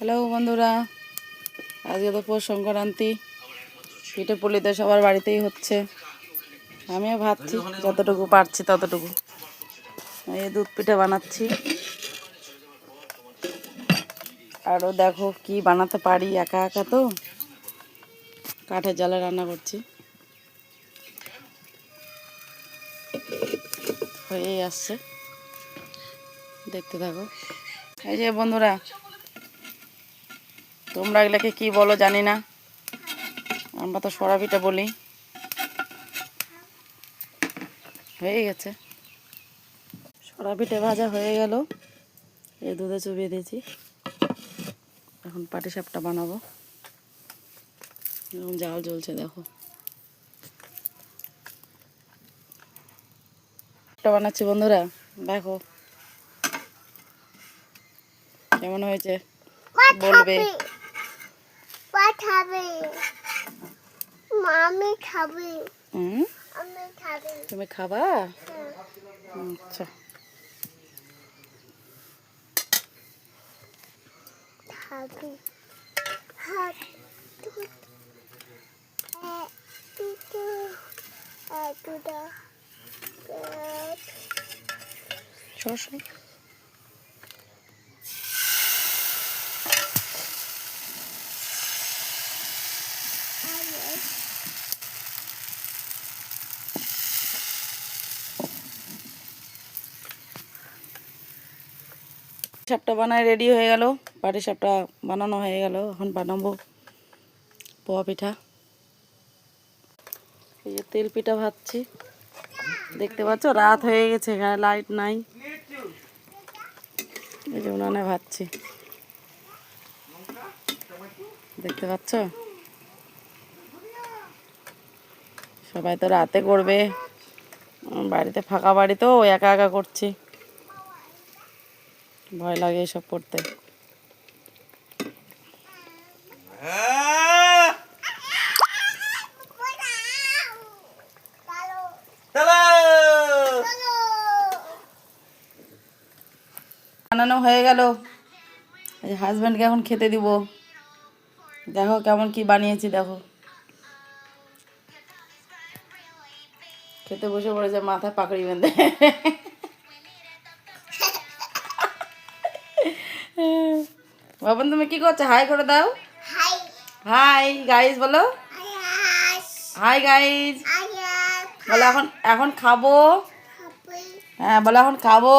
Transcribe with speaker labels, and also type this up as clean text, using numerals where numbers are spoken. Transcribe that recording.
Speaker 1: Hello বন্ধুরা, আজকে তো পৌষ সংক্রান্তি। পিঠে পুলি তো সবার বাড়িতেই হচ্ছে। আমিও ভাবছি যতটুকু পারছি ততটুকু। এই দুধ পিঠে বানাচ্ছি, আরও দেখো কি বানাতে পারি। একা একা তো কাঠের জালে রান্না করছি। হয়েই আসছে, দেখতে থাকো। এই যে বন্ধুরা, তোমরা এগুলাকে কি বলো জানি না, আমরা তো সরা পিঠা বলি। হয়ে গেছে, সরা পিঠে ভাজা হয়ে গেল। এই দুধে চুবিয়ে দিয়েছি, এখন পাটিসাপটা বানাবো। এখন জাল জ্বলছে, দেখো বানাচ্ছি বন্ধুরা, দেখো কেমন হয়েছে বলবে। তুমি খাবা? আচ্ছা, সরষে সাপটা বানায় রেডি হয়ে গেল। পাটিসাপটা বানানো হয়ে গেল, এখন বানাবো পোয়া পিঠা। এই যে তেল পিঠা ভাজছি, দেখতে পাচ্ছ রাত হয়ে গেছে, এখানে লাইট নাই। এই যে উনানে ভাজছি, দেখতে পাচ্ছ। সবাই তো রাতে করবে, বাড়িতে ফাঁকা বাড়ি তো একা একা করছি, ভয় লাগে এসব করতে। বানানো হয়ে গেল, এই হাজব্যান্ডকে এখন খেতে দিব। দেখো কেমন কি বানিয়েছি, দেখো খেতে বসে পড়েছে, মাথায় পাকড়ি বেঁধে। বাবন তুমি কি করছো? হাই করে দাও। হাই গাইজ বলো, হাই গাইজ বলো। এখন এখন খাবো, হ্যাঁ বলো এখন খাবো।